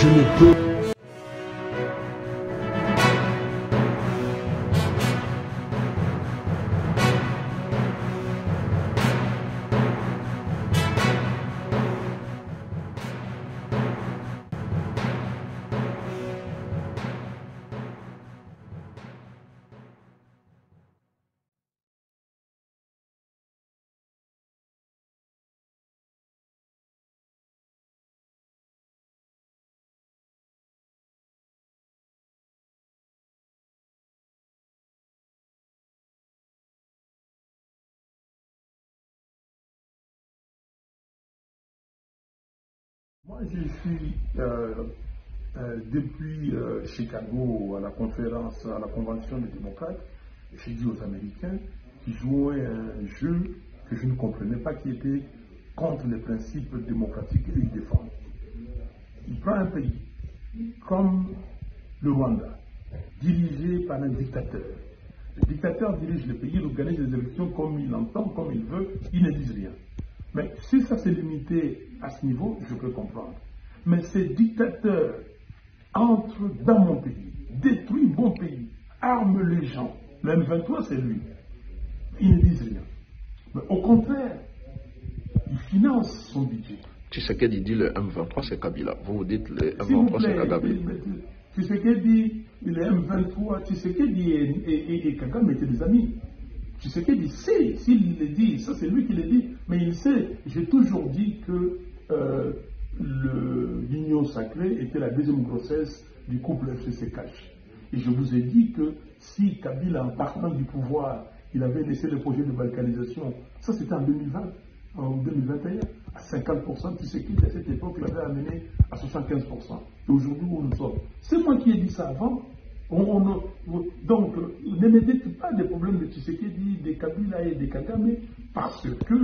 je ne peux. Moi, je suis depuis Chicago à la conférence, à la convention des démocrates. J'ai dit aux Américains qui jouaient un jeu que je ne comprenais pas, qui était contre les principes démocratiques qu'ils défendent. Il prend un pays comme le Rwanda, dirigé par un dictateur. Le dictateur dirige le pays, il organise les élections comme il entend, comme il veut, il ne dit rien. Mais si ça s'est limité à ce niveau, je peux comprendre. Mais ces dictateurs entrent dans mon pays, détruisent mon pays, arment les gens. Le M23, c'est lui. Ils ne disent rien. Mais au contraire, il finance son budget. Tshisekedi dit le M23, c'est Kabila. Vous dites le M23, c'est Kagame. Tshisekedi, le M23, Tshisekedi et Kagame étaient des amis. Tshisekedi sait, s'il le dit, ça c'est lui qui le dit, mais il sait. J'ai toujours dit que l'union sacrée était la deuxième grossesse du couple FCC-Cash. Et je vous ai dit que si Kabila, en partant du pouvoir, il avait laissé le projet de balkanisation, ça c'était en 2020, en 2021, à 50%, Tshisekedi à cette époque l'avait amené à 75%. Et aujourd'hui où nous sommes, c'est moi qui ai dit ça avant. Donc, ne me dites pas des problèmes de Tshisekedi, de Kabila et de Kagame, parce que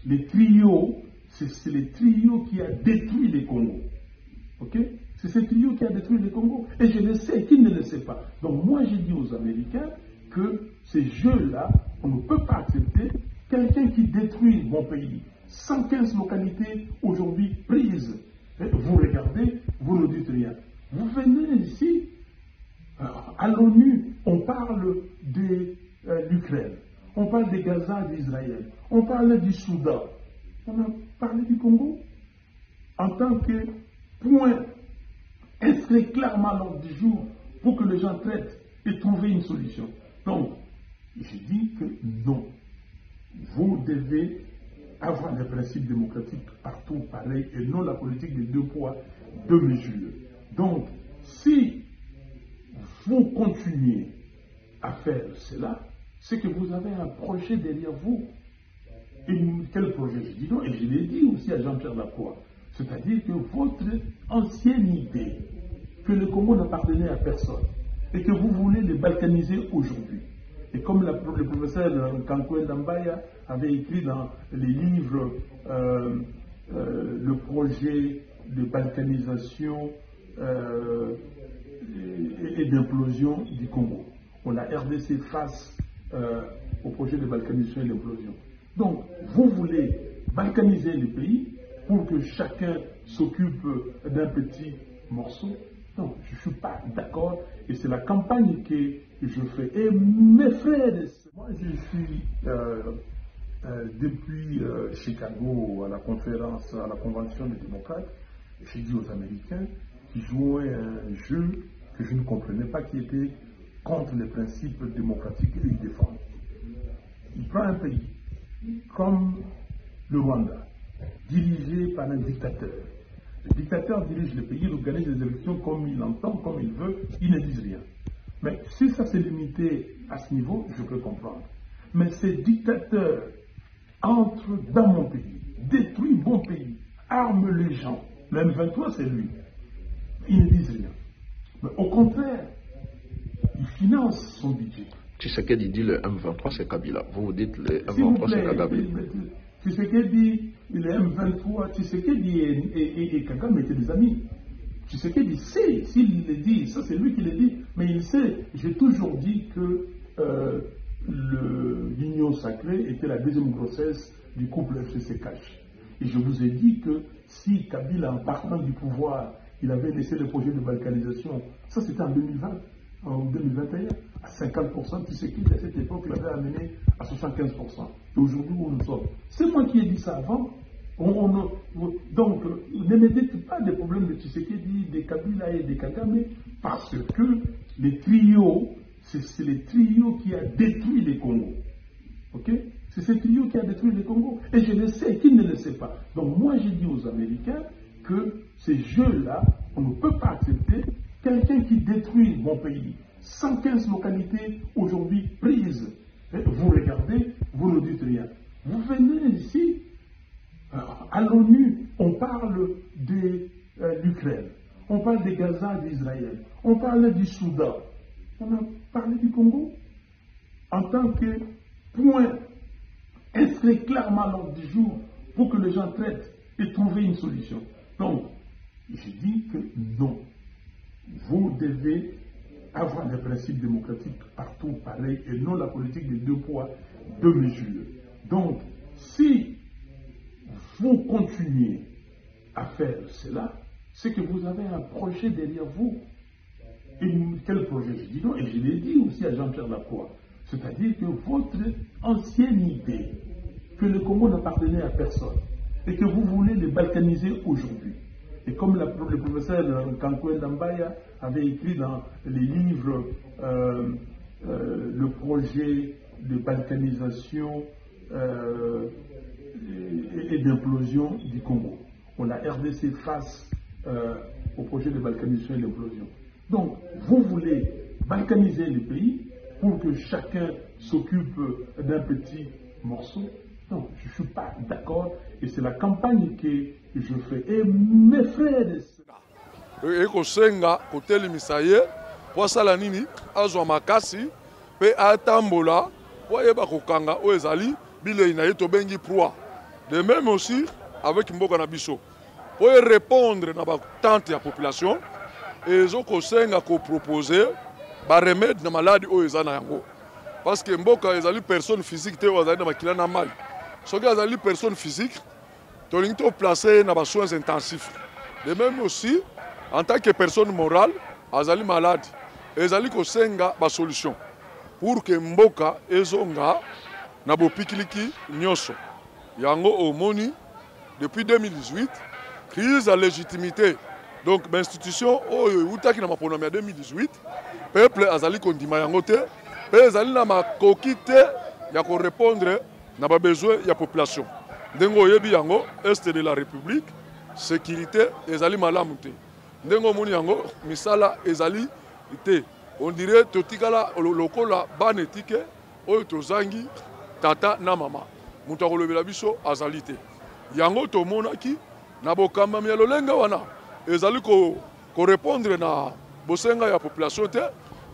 les trios, c'est le trio qui a détruit les Congos. Ok? C'est ce trio qui a détruit les Congos. Et je le sais, qui ne le sait pas. Donc, moi, j'ai dit aux Américains que ces jeux-là, on ne peut pas accepter quelqu'un qui détruit mon pays. 115 localités aujourd'hui prises. Vous regardez, vous ne dites rien. Vous venez ici. À l'ONU, on parle de l'Ukraine, on parle de Gaza, d'Israël, on parle du Soudan, on a parlé du Congo en tant que point inscrit clairement à l'ordre du jour pour que les gens traitent et trouver une solution. Donc, je dis que non, vous devez avoir des principes démocratiques partout pareils et non la politique des deux poids, deux mesures. Donc, si vous continuez à faire cela, c'est que vous avez un projet derrière vous. Et quel projet? Je dis non, et je l'ai dit aussi à Jean-Pierre Lacroix. C'est-à-dire que votre ancienne idée, que le Congo n'appartenait à personne, et que vous voulez le balkaniser aujourd'hui. Et comme le professeur Kankoué Dambaya avait écrit dans les livres le projet de balkanisation et d'implosion du Congo. On a RDC face au projet de balkanisation et d'implosion. Donc, vous voulez balkaniser les pays pour que chacun s'occupe d'un petit morceau. Non, je ne suis pas d'accord et c'est la campagne que je fais. Et mes frères, moi je suis depuis Chicago à la conférence, à la convention des démocrates. J'ai dit aux Américains qui jouaient un jeu que je ne comprenais pas, qui était contre les principes démocratiques qu'ils défendent. Il prend un pays comme le Rwanda, dirigé par un dictateur. Le dictateur dirige le pays, il organise les élections comme il entend, comme il veut, il ne dit rien. Mais si ça s'est limité à ce niveau, je peux comprendre. Mais ces dictateurs entrent dans mon pays, détruisent mon pays, arment les gens. Le M23, c'est lui. Ils ne disent rien. Mais au contraire, il finance son budget. Tshisekedi dit le M23, c'est Kabila. Vous dites le M23, c'est Kagame. Tshisekedi, le M23, Tshisekedi et Kagame étaient des amis. Tshisekedi sait, s'il le dit, ça c'est lui qui le dit, mais il sait. J'ai toujours dit que l'union sacrée était la deuxième grossesse du couple FCC-Cash. Et je vous ai dit que si Kabila, en partant du pouvoir, il avait laissé le projet de balkanisation. Ça, c'était en 2020, en 2021. À 50%, Tshisekedi, à cette époque, l'avait amené à 75%. Et aujourd'hui, où nous sommes. C'est moi qui ai dit ça avant. Donc, ne me dites pas des problèmes de Tshisekedi, des Kabila et des Kagame, parce que les trios, c'est le trio qui a détruit les Congos. Ok? C'est ce trio qui a détruit le Congo. Et je le sais, qui ne le sait pas. Donc moi, j'ai dit aux Américains que ces jeux-là, on ne peut pas accepter quelqu'un qui détruit mon pays. 115 localités aujourd'hui prises. Vous regardez, vous ne dites rien. Vous venez ici, à l'ONU, on parle de l'Ukraine, on parle de Gaza, d'Israël, on parle du Soudan, on a parlé du Congo en tant que point inscrit clairement à l'ordre du jour pour que les gens traitent et trouver une solution. Donc, je dis que non. Vous devez avoir des principes démocratiques partout pareil et non la politique des 2 poids, 2 mesures. Donc, si vous continuez à faire cela, c'est que vous avez un projet derrière vous. Et quel projet? Je dis non, et je l'ai dit aussi à Jean-Pierre Lacroix. C'est-à-dire que votre ancienne idée, que le Congo n'appartenait à personne, et que vous voulez le balkaniser aujourd'hui. Et comme le professeur Kankoué Dambaya avait écrit dans les livres le projet de balkanisation et d'implosion du Congo. On a RDC face au projet de balkanisation et d'implosion. Donc, vous voulez balkaniser le pays pour que chacun s'occupe d'un petit morceau. Non, je ne suis pas d'accord. Et c'est la campagne que je fais. Et mes frères et sœurs. Et kosenga kotelimisa ye po asala nini azwa makasi pe atambola po yeba kokanga oyo ezali bilei na ye tobengi proie. De même aussi avec mboka na biso po répondre na batante ya population ezo kosenga ko proposer ba remède na maladie oyo eza na yango parce que mboka ezali personne physique te ozali na makila na mali soki azali personne physique tolingi to placer na ba soins intensifs. De même aussi en tant que personne morale azali malade ezali kosenga ba solution pour que mboka ezonga na bopikiliki nyonso yango omoni depuis 2018 crise à légitimité. Donc l'institution oyo utaki na maponomi ya 2018 peuple azali kondima yango te pe ezali na makoki te ya ko répondre na ba besoin ya population. Ndengo oyebi yango est de la République sécurité ezali malamu te. Ndengo moni yango misala ezali te. On dirait totikala lokola banetike oyo tozangi tata na mama. Mutu akolobela biso azali te. Yango tomonaki na bokamba ya lolenga wana ezali ko répondre na bosenga ya population te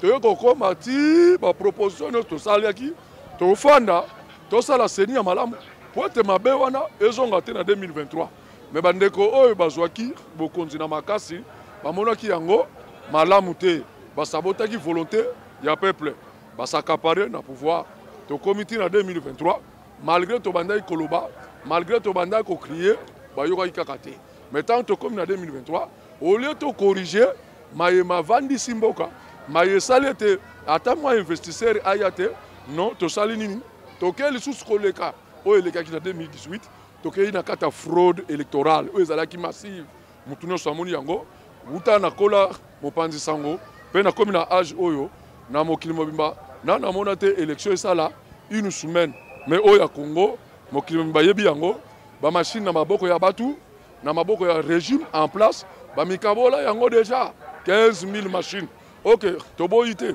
toyo kokoma ti ba proposition to saliaki to fanda to sala seni ya malamu pote mabe wana ezonga te na 2023 mais bandeko oyo bazwaki bokonzi na makasi bamonaki yango malamu te basabotaki volonté ya peuple basakapare na pouvoir to komiti na 2023 malgré to bandai koloba malgré to bandai ko crier bayokaki kaka te. Mais tant que comme en 2023, au lieu de corriger, ma vandi simboka, ma salete, attends-moi investisseur ayate, non, to salinini, to quel sous-colléca, ou les cas qui en 2018, to quel na kata fraude électorale, ou les alaki massive, mutuno samoni yango, uta na kola, mopanzi sango, pe na comme na âge oyo, na mokili mobimba, na monate élection et ça là, une semaine, mais oya Congo, mokili mobimba yebi yango, ba machine na maboko ya batu, na maboko ya régime en place bamikabola yango déjà 15 000 machines. Ok, toboyite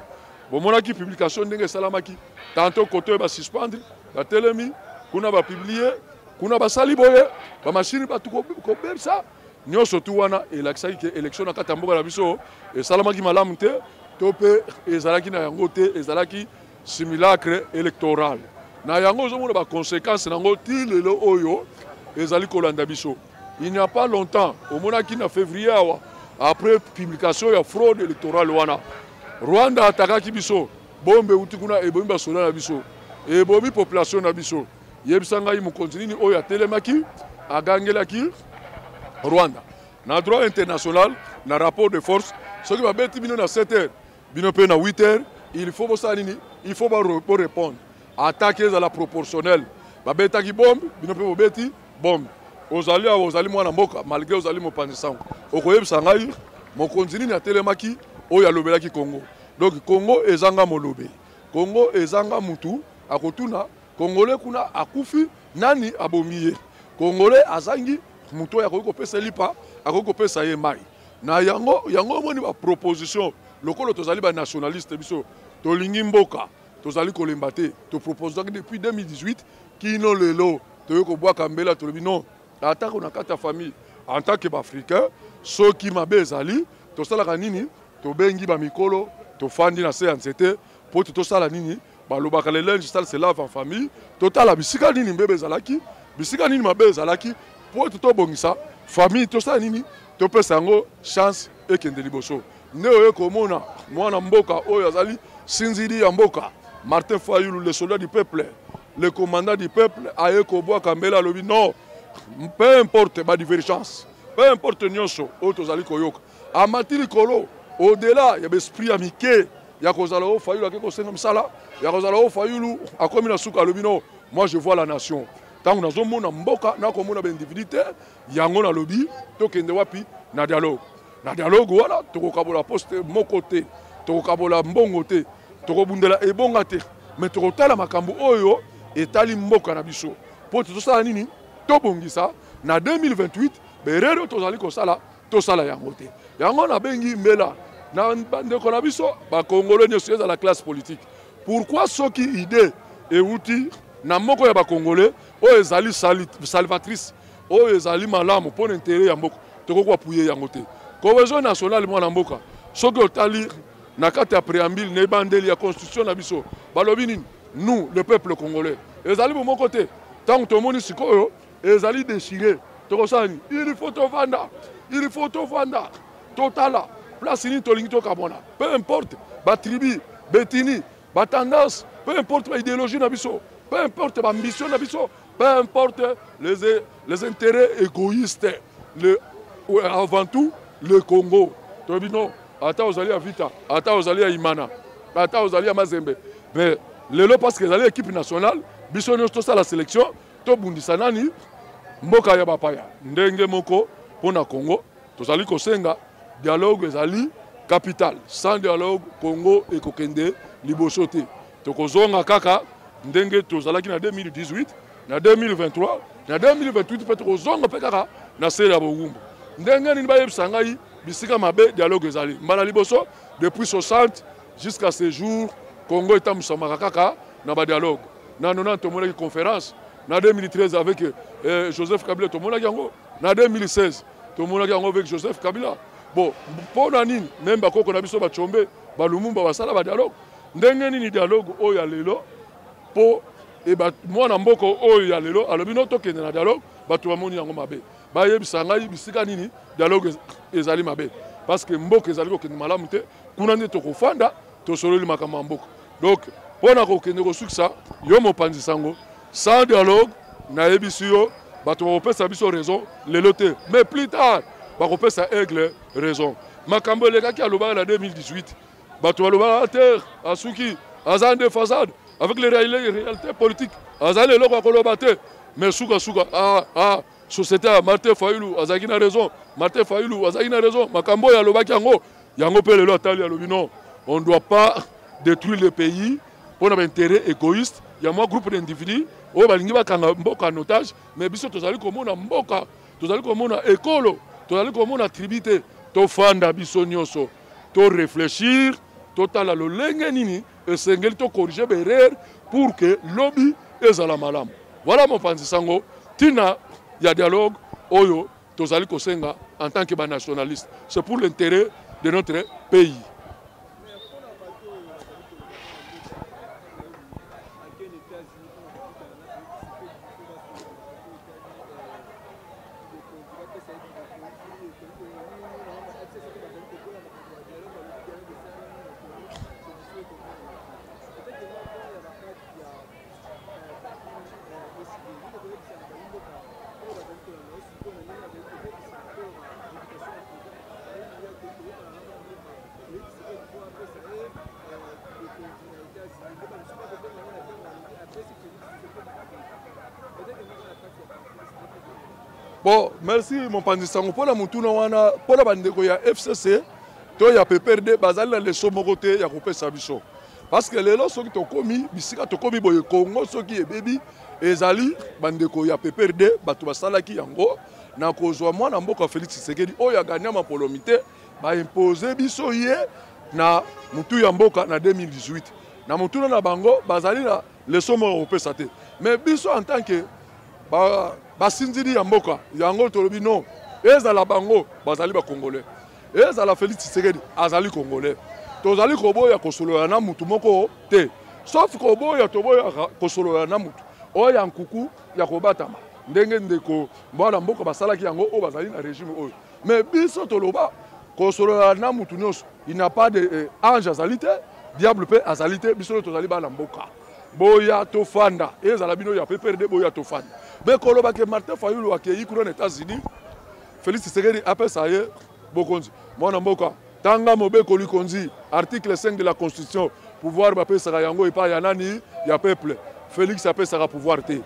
bomonaki publication ndenge salamaki tantôt côté ba suspendre ba telemi kuna ba publier kuna ba sali boye ba machine ba ko bersa nyonso tu wana elakisaki ke élection na kata mboka na biso e salamaki malamu te to pe ezalaki na yango te ezalaki simulacre électoral na yango zomona ba conséquences nango ti lelo oyo ezali kolanda biso. Il n'y a pas longtemps, au Monaki en février, après publication de la fraude électorale, Rwanda a attaqué Biso, bombe utikuna et bombe sola Biso, et bombe population Biso. Yebsanga mu continue oya telemaki a gagné la Rwanda. Na droit international, na rapport de force soki babeti bino na 7 heures bino mpe na 8 heures il faut bosala nini il faut répondre attaque ezala proportionnelle babetaki bombe bino mpe bobeti bombe ozali awa ozali mwana mboka malgré ozali mopanzi sango okoyebisa ngai mokonzi nini atelemaki oyo alobelaki Congo donc Congo ezanga molobe Congo ezanga mutu akotuna Congolais kuna akufi nani abomi ye Congolais azangi mutu oyo akoki kopesa lipa akoki kopesa ye mai na yango omoni baproposition lokolo tozali banationaliste biso tolingi mboka tozali kolemba te toproposaki depuis 2018 kino lelo toyoki kobwaka mbela tolobi non atako na kati ya famille en tant que baafricain soki mabe ezali tosalaka nini tobengi bamikolo tofandi na se ya nzete mpo tosala nini balobaka le linge sale se lave en famille totala bisika nini mbebe ezalaki bisika nini mabe ezalaki mpo tobongisa famille tosala nini topesa yango chance ekende liboso nde oyo komona mwana mboka oyo azali sinzili ya mboka Martin Fayulu le soldat du peuple le commandant du peuple aye kobwaka mbela alobi non peu importe ba divergence peu importe nyonso oyo tozali koyoka amati likolo au-delà ya besprit ya mike ya kozala o Fayulu ake kosenga misala ya kozala o Fayulu akomi na suka alobi non moi je vois la nation tango nazomona mboka nakomona baindividu te yango nalobi tokende wapi na dialogue wana tokokabola poste moko te tokokabola mbongo te tokobundela ebonga te mais tokotala makambo oyo etali mboka na biso mpo tosala nini tobongisa na 2028 berero tozali kosala tosala yango te yango nabengi mbela na bandeko na biso bakongolais nyonso eza la classe politique pourquoi soki idée euti na moko ya bakongolais oyo ezali salvatrice oyo ezali malamu mpo na intere ya mboka tokoki apuye yango te cohésion nationale mwana mboka soki otali na kati ya préambile na ebandeli ya constitution na biso balobi nini nous le peuple congolais ezali bomoko te ntango tomoni sikoyo ezali déchiré tokosala nini il faut tovanda totala place nini tolingi tokabona peu importe batribi betini batendance peu importe baidéologie na biso peu importe baambition na biso peu importe les intérêts égoïstes avant tout le Congo toyebi non ata ozali ya vita ata ozali ya imana ata ozali ya mazembe mais lelo parce que ezali équipe nationale biso nyonso tosala sélection tobundisa nani mboka ya bapaya ndenge moko mpona Congo tozali kosenga dialogue ezali capital sans dialogue Congo ekokende liboso te tokozonga kaka ndenge tozalaki na 2018 na 2023 na 2028 mpe tokozonga mpe kaka na sere ya bowumbu ndenge nini bayebisa ngai bisika mabe dialogue ezali mbala liboso depuis 60 jusqu'à ce jour Congo etambusamaka kaka na badialogue na 90 tomonaki conférence na 2013 avec Joseph Kabila tomonaki yango na 2016 tomonaki yango avec Joseph Kabila bon mpona nini même bakoko na biso bachombe balumumba basala badialogue ndenge nini dialogue oyo ya lelo mpo mwana mboka oyo ya lelo alobi no tokende na dialogue bato bamoni yango mabe bayebisa ngai bisika nini dialogue ezali mabe parce que mboka ezali kokende malamu te kuna nde tokofanda tosololi makambo ya mboka donc mpona kokende kosukisa yo mopanzi sango sans dialogue nayebisi yo bato bakopesa biso raison lelo te mais plus tard bakopesa aigle raison makambo elekaki alobaka na 2018 bato balobaka te asuki aza nde façade avec les réalités politiques azali eloko akoloba te mais suka société ya Martin Fayulu azalaki na raison Martin Fayulu azalaki na raison makambo oyo alobaki yango mpe lelo atali alobi non on ne doit pas détruire le pays mpona baintérêt égoïste ya mwa groupe d'individus oyo balingi bakanga mboka en otage mais biso tozali komona mboka tozali komona ekolo tozali komona tribu te tofanda biso nyonso toréfléchir totala lolenge nini esengeli tokorrige baerreur pour que lobi ezala malamu voilà mopanzi sango tina ya dialogue oyo tozali kosenga en tant que banationaliste c'est pour l'intérêt de notre pays. Bon, merci mon pandisango. Pour la mutuna wana, pour la bandeko ya FCC, to ya PPRD, bazali na leso mokote ya couper sabiso. Parce que les lois qui ont commis, bisika to komi boye Congo, ceux qui est baby, ezali bandeko ya PPRD, batu basalaki yango, na kozwa mwana mboka Félix Tshisekedi, o ya gagné ma polomité, ba imposer biso ye na mutu ya mboka na 2018. Na mutuna na bango, bazali na leso mo opesa te. Mais biso en tant que basinzili ya mboka yango tolobi non ezala bango bazali ba congolais ezala Félix Tshisekedi azali congolais tozali koboya kosolola na mutu moko te sauf koboya toboya kosolola na mutu oya nkuku ya kobatama ndenge ndeko mwana mboka basalaki yango o bazali na régime oyo mais biso toloba kosolola na mutu nyonso il n'a pas de ange azali te diable pe azali te biso tozali bana mboka boya tofanda ezala bino ya PPRD boya tofanda bekolo bake Martin Fayulu akei kuna États-Unis Félix Tshisekedi apesa ye bokonzi mwana mboka tanga mobeko likonzi article 5 de la constitution pouvoir bapesa yango epa ya nani ya peuple Félix apesa pouvoir te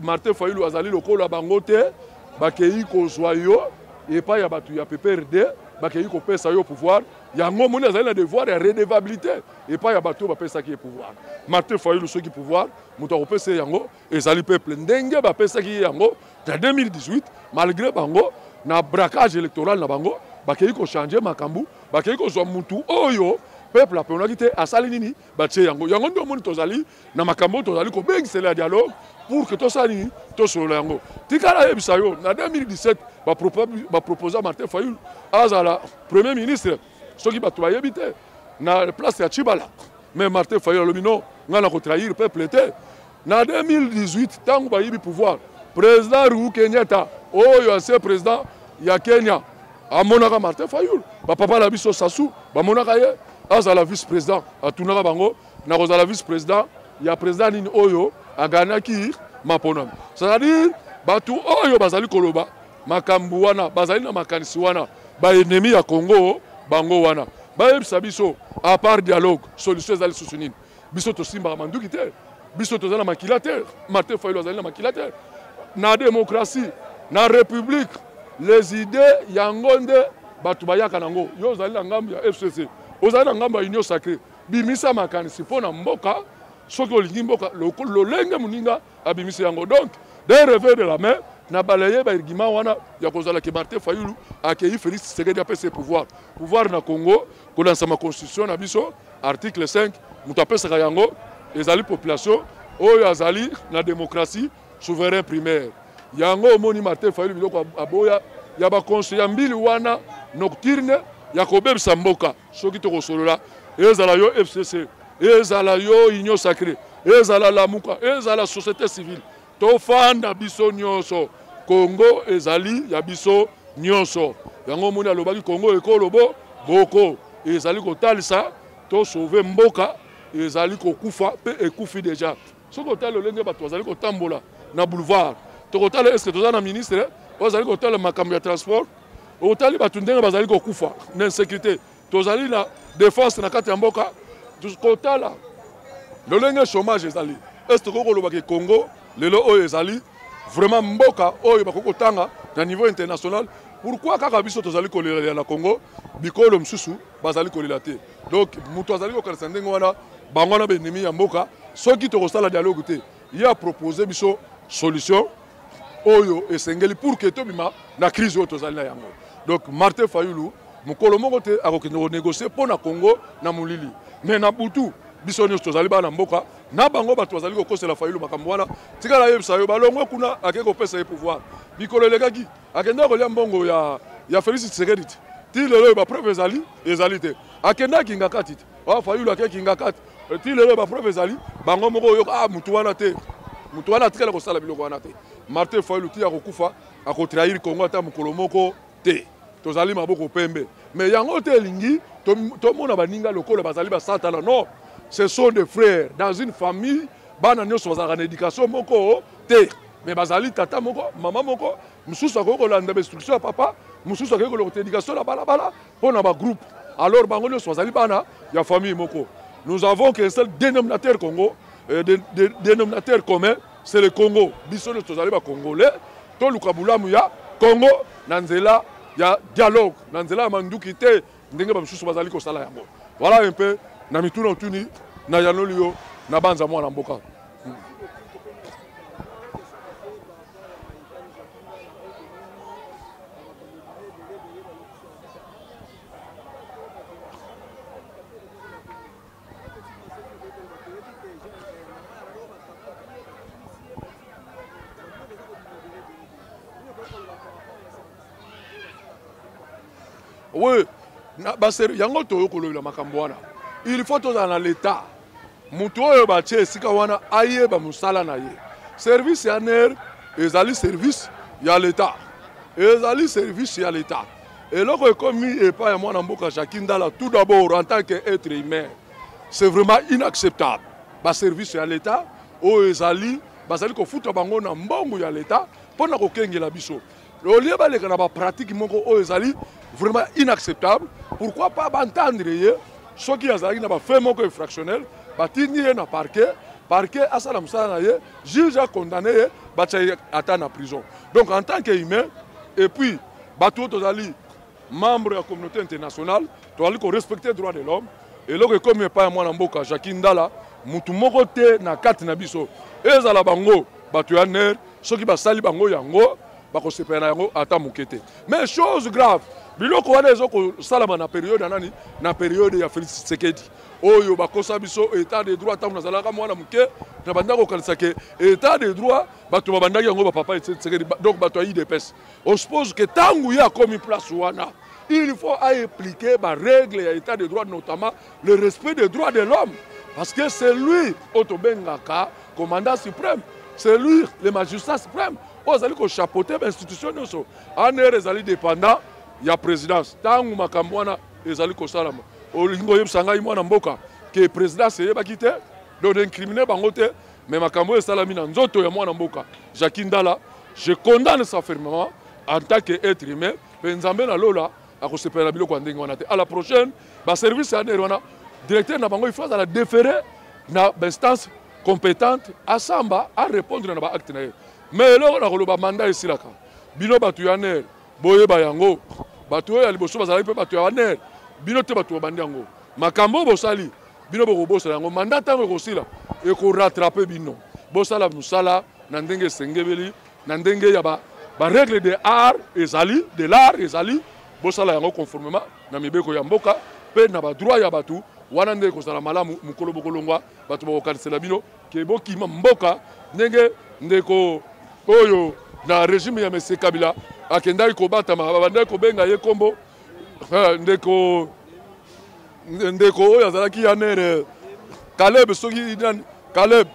Martin Fayulu azali lokola bango te bakei kozwa yo epa ya batu ya PPRD bakei kopesa yo pouvoir yango moni azali na devoir ya redevabilité epa ya bato bapesaki ye pouvoir Martin Fayulu soki pouvoir moto akopesa yango ezali peuple ndenge bapesaki yango na 2018 malgré bango na braquage électoral na bango bakei kochanger makambu bakei kozwa mutu oyo peuple aponaki te asali nini batie yango yango ndio moni tozali na makambo tozali kobengisela dialogue pour que tosali tosolola yango tikala yebisa yo na 2017 baproposa Martin Fayulu azala premier ministre soki bato bayebi te na place ya Chibala mais Martin Fayulu alobi non nga na kotrahir peuple te na 2018 tango bayibi pouvoir président Uhuru Kenyatta oyo ancien président ya Kenya amonaka Martin Fayulu bapapa na biso Sassou bamonaka ye azala vice-président atunaka bango na kozala vice-président ya président nini oyo aganaki maponami c'est-à-dire batu oyo bazali koloba makambu wana bazali na makanisi wana ba ennemi ya Congo bango wana bayebisa biso à part dialogue solution ezali susu nini biso tosimbaka manduki te biso tozali na makila te Martin Fayulu azali na makila te na démocratie na république les idées yango nde bato bayaka nango yo ozali na ngambo ya FCC ozali na ngambo ya union sacrée bimisa makanisi mpo na mboka soki olingi mboka lolenge moninga abimisa yango donc des revers de la main na balaye baargument wana ya kozala ke Martin Fayulu akei Félix Tshisekedi apesa pouvoir na Congo kolansa ma constitution na biso article 5 moto apesaka yango ezali population oyo azali na démocratie souverain primaire yango omoni Martin Fayulu biloko aboya ya bakonseil ya mbili wana nocturne ya kobebisa mboka soki tokosolola ezala yo FCC ezala yo union sacrée ezala lamuka ezala société civile tofanda biso nyonso Congo ezali ya biso nyonso yango moni alobaki Congo ekolobo boko ezali kotalisa to sauver mboka ezali kokufa pe ekufi déjà soko otala olenge bato bazali kotambola na boulevard tokotala est-ce que tozana ministre bazali kotala makambo ya transport otali bato ndenge bazali kokufa na insécurité tozali na défense na kati ya mboka tokotala lolenge chômage ezali est-ce que kolobaki Congo lelo oyo ezali vraiment mboka oyo bakokotanga na niveau international pourquoi kaka biso tozali kolela na Congo bikolo msusu bazali kolela te donc mutu azali kokanisa ndenge wana bango na benemi ya mboka soki tokosala dialogue te ya proposer biso solution oyo esengeli pour que tobima na crise oyo tozali na yango donc Martin Fayulu mukolo moko te akokende konégocier mpo na Congo na molili mais na butu biso nyonso tozali bana mboka na bango bato bazali kokosela Fayulu makambo wana tikala yebisa yo balongwe kuna akei kopesa ye pouvoir bikolo elekaki akenda kolia mbongo ya Félix Tshisekedi ti lelo oyo bapreuve ezali te akenda kinga kati te Fayulu akei kinga kati ti lelo oyo bapreuve ezali bango moko oyo mutu wana tikala kosala biloko wana te Martin Fayulu ti akokufa akotrahir Congo ata mokolo moko te tozali maboko pembe mais yango te elingi tomona baninga lokola bazali basatana non ce sont des frères dans une famille bana nyonso bazalaka na éducation moko te mais bazali tata moko mama moko mosusu akoki kolanda bainstruction ya papa mosusu akoki kolokota éducation na balabala mpo na bagroupe alors bango nyonso bazali bana ya famille moko nous avons qu'un seul dénominateur Congo dénominateur commun c'est le Congo biso nyonso tozali bacongolais toluka bulamu ya Congo na nzela ya dialogue na nzela ya manduki te ndenge bamisusu bazali kosala yango. Voilà un peu na mituna otuni na yanoli yo na banza mwana mboka. Oui, yango toyo kolobela makambo wana. Il faut dans l'état. Mutu oyo batie esika wana ayeba musala na ye. Service ya NER ezali service ya l'état. Ezali service ya l'état. Et loko ekomi epa ya mwana mboka Jacques Ndala tout d'abord en tant qu'être humain, c'est vraiment inacceptable. Ba service ya l'état oyo ezali bazali kofuta bango na mbongo ya l'état pona kokengela biso. Le lieu baleka na ba pratique moko oyo ezali vraiment inacceptable. Pourquoi pas entendre ceux qui ont fait un infractionnel, batini na parquet asala musala na ye, juge a condamné à la prison. Donc en tant qu'humain et puis bateau tozali membre de la communauté internationale, tozali ko respecter les droits de l'homme et là comme pas moi na mboka Jacques Ndala, mutu moko te na kati na biso. Ezala bango batu ya NER, ceux qui basali bango yango bako sepena yango ata mukete. Mais chose grave biloko wana ezoko salama na période nani na période ya Félix Tshisekedi oyo bakosa biso état de droit tangu nazalaka mwana muke na bandako kanisa ke état de droit bato babandaki yango ba papa Tshisekedi donc bato yi depes on suppose que tangu ya komi place wana il faut appliquer ba règle ya état de droit notamment le respect des droits de l'homme parce que c'est lui otobengaka commandant suprême c'est lui le magistrat suprême ozali ko chapeauter l'institution noso ANR ezali dépendant ya présidence tangu makambo wana ezali kosalama olingo yebsanga mwana mboka ke présidence yebaki te donc incriminer bango te mais makambo esalami na nzoto ya mwana mboka Jacques Ndala je condamne ça fermement en tant qu'être humain penzambe na lola akosepela biloko ndenge wana te à la prochaine ba service ya NER wana directeur na bango il faut la déférer na instance compétente à samba à répondre na ba acte na ye mais là on a koloba mandat esilaka bino batu ya NER boye bayango batu ya liboso bazali pe batu ya NER bino te batu bandi yango makambo bosali bino boko bosala yango mandat tango kosila e ko rattraper bino bosala musala na ndenge sengebeli na ndenge ya ba règle de art ezali de l'art ezali bosala yango conformément na mibeko ya mboka pe na ba droit ya batu wana ndenge kosala malamu mukolo bokolongwa batu bokanisela bino ke bokima mboka ndenge ndeko oyo na régime ya Mese Kabila akendaki kobatama babandaki kobenga ye kombo ndeko oyo azalaki ya NER Caleb soki Caleb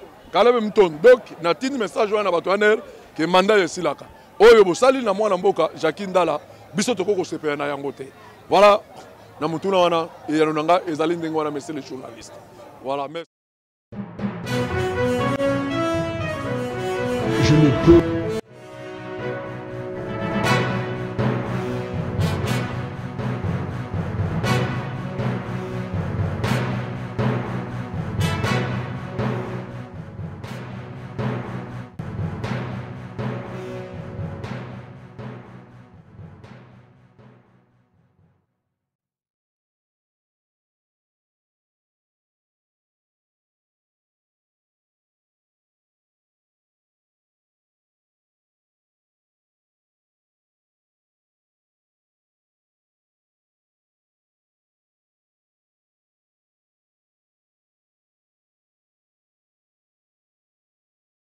Mton donc na tini message wana bato ya NER ke mandat esilaka oyo bosali na mwana mboka Jacques Ndala biso toko kosepela na yango te voilà na mutuna wana eyano nanga ezali ndenge wana monsieur le journaliste voilà merci. Je ne peux